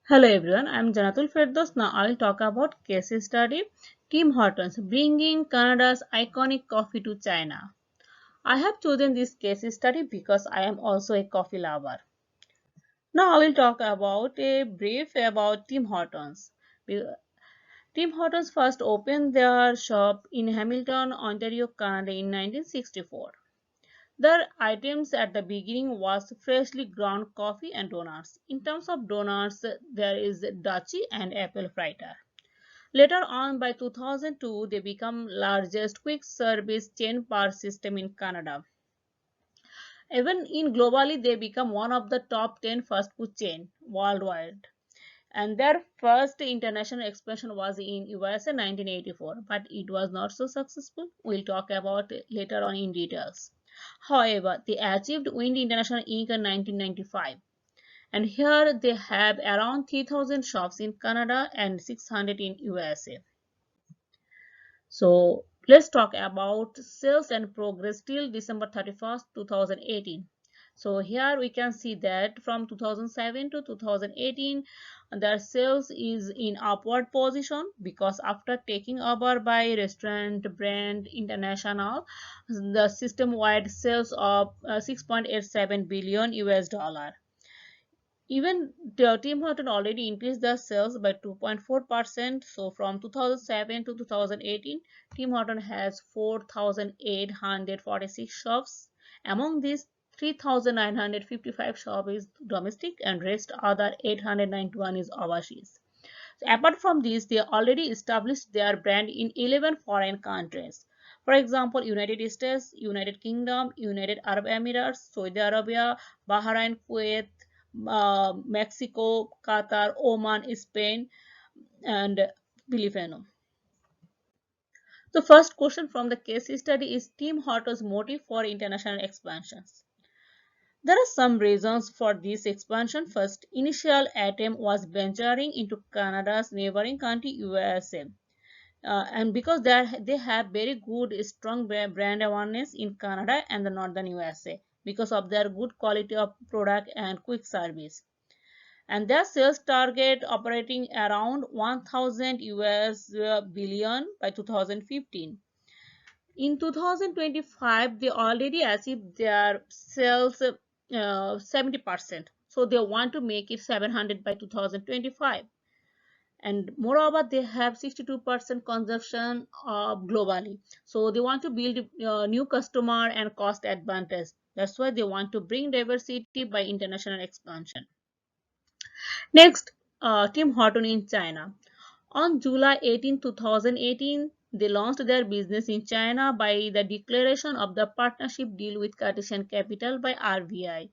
Hello everyone, I am Zannatul Ferdous. Now I will talk about case study Tim Hortons bringing Canada's iconic coffee to China. I have chosen this case study because I am also a coffee lover. Now I will talk about a brief about Tim Hortons. Tim Hortons first opened their shop in Hamilton, Ontario, Canada in 1964. Their items at the beginning was freshly ground coffee and donuts. In terms of donuts, there is Dachi and apple fritter. Later on, by 2002, they became largest quick service chain bar system in Canada. Even in globally, they become one of the top 10 fast food chain worldwide. And their first international expansion was in USA 1984, but it was not so successful. We'll talk about it later on in details. However, they achieved Wind International Inc. in 1995, and here they have around 3,000 shops in Canada and 600 in USA. So let's talk about sales and progress till December 31st, 2018. So here we can see that from 2007 to 2018, their sales is in upward position because after taking over by Restaurant Brand International, the system-wide sales of 6.87 billion US dollar. Even the Tim Horton already increased their sales by 2.4%. So from 2007 to 2018, Tim Horton has 4,846 shops. Among these, 3,955 shops is domestic and rest other 891 is overseas. So apart from this, they already established their brand in 11 foreign countries. For example, United States, United Kingdom, United Arab Emirates, Saudi Arabia, Bahrain, Kuwait, Mexico, Qatar, Oman, Spain, and Filipino. The first question from the case study is Tim Hortons' motive for international expansions. There are some reasons for this expansion. First, initial attempt was venturing into Canada's neighboring country USA. And because they have very good strong brand awareness in Canada and the northern USA because of their good quality of product and quick service, and their sales target operating around 1000 US billion by 2015. In 2025 they already achieved their sales 70%, so they want to make it 700 by 2025. And moreover they have 62% consumption globally, so they want to build new customer and cost advantage. That's why they want to bring diversity by international expansion. Next, Tim Horton in China. On July 18, 2018, they launched their business in China by the declaration of the partnership deal with Cartesian Capital by RBI.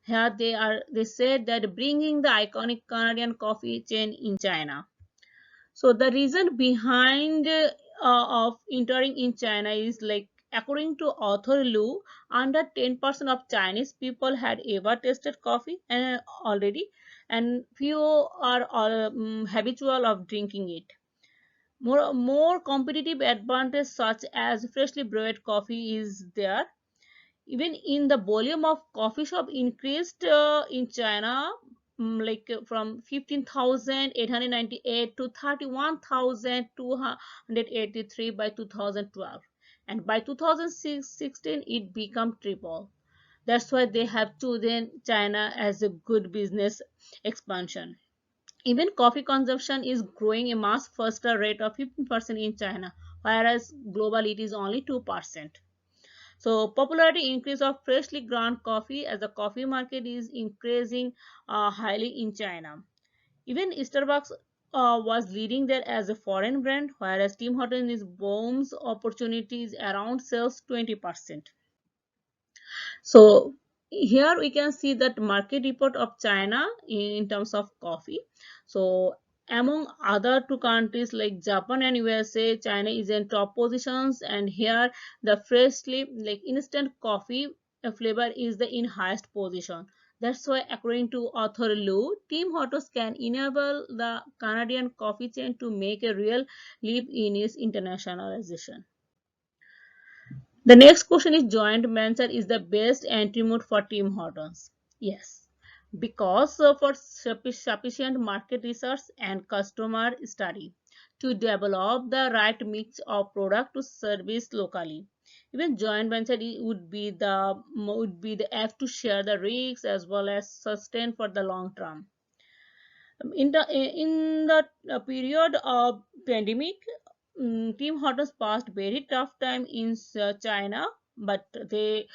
Here they said that bringing the iconic Canadian coffee chain in China. So the reason behind of entering in China is like according to author Lu, under 10% of Chinese people had ever tasted coffee and already, and few are habitual of drinking it. More competitive advantage such as freshly brewed coffee is there. Even in the volume of coffee shop increased in China, from 15,898 to 31,283 by 2012, and by 2016 it became triple. That's why they have chosen China as a good business expansion. Even coffee consumption is growing a much faster rate of 15% in China, whereas globally it is only 2%. So popularity increase of freshly ground coffee as the coffee market is increasing highly in China. Even Starbucks was leading there as a foreign brand, whereas Tim Hortons is booms opportunities around sales 20%. So here we can see that market report of China in terms of coffee. So among other two countries like Japan and USA, China is in top positions, and here the freshly like instant coffee flavor is the in highest position. That's why according to author Lu, Tim Hortons can enable the Canadian coffee chain to make a real leap in its internationalization. The next question is joint venture is the best entry mode for Tim Hortons. Yes. because for sufficient market research and customer study to develop the right mix of product to service locally. Even joint venture would be the have to share the risks as well as sustain for the long term. In the period of pandemic, Team Hortons passed very tough time in China, but they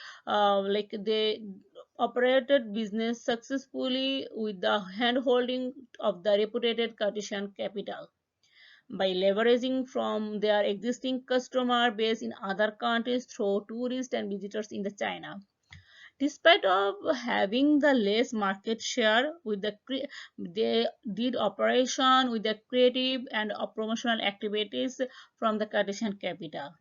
operated business successfully with the hand holding of the reputed Cartesian capital by leveraging from their existing customer base in other countries through tourists and visitors in the China. Despite of having the less market share with they did operation with the creative and promotional activities from the Cartesian capital.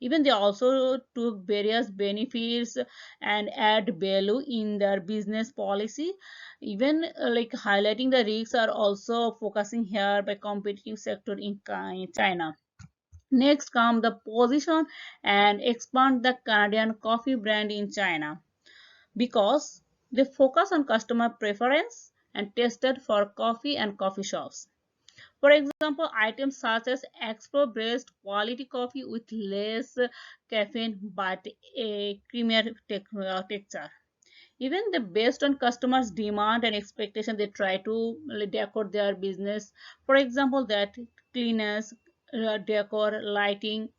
Even they also took various benefits and add value in their business policy. Even like highlighting the risks are also focusing here by competitive sector in China. Next come the position and expand the Canadian coffee brand in China because they focus on customer preference and tested for coffee and coffee shops. For example, items such as expo breast quality coffee with less caffeine but a creamier texture. Even the based on customers' demand and expectation, they try to decor their business. For example, that cleanness, decor, lighting,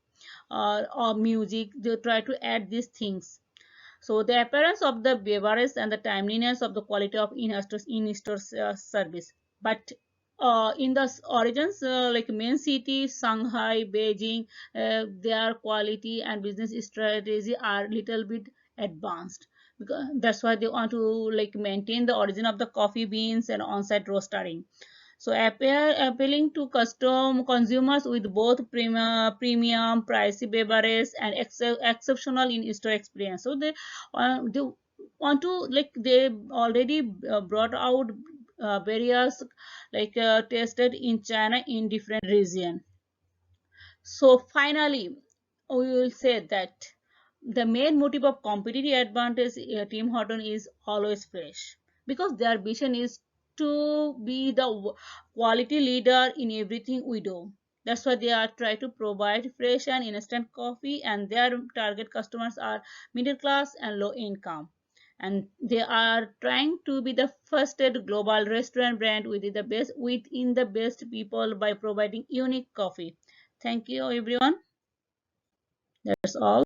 or music, they try to add these things. So the appearance of the beverage and the timeliness of the quality of in-store service. But in the origins, like main city, Shanghai, Beijing, their quality and business strategy are little bit advanced. Because that's why they want to like maintain the origin of the coffee beans and on-site roastering. So appealing to custom consumers with both premium, pricey beverages and exceptional in-store experience. So they want to like they already brought out various tested in China in different region. So finally, we will say that the main motive of competitive advantage Team Horton is always fresh because their vision is to be the quality leader in everything we do. That's why they are trying to provide fresh and instant coffee, and their target customers are middle class and low income. And they are trying to be the first global restaurant brand within the best people by providing unique coffee. Thank you, everyone. That's all.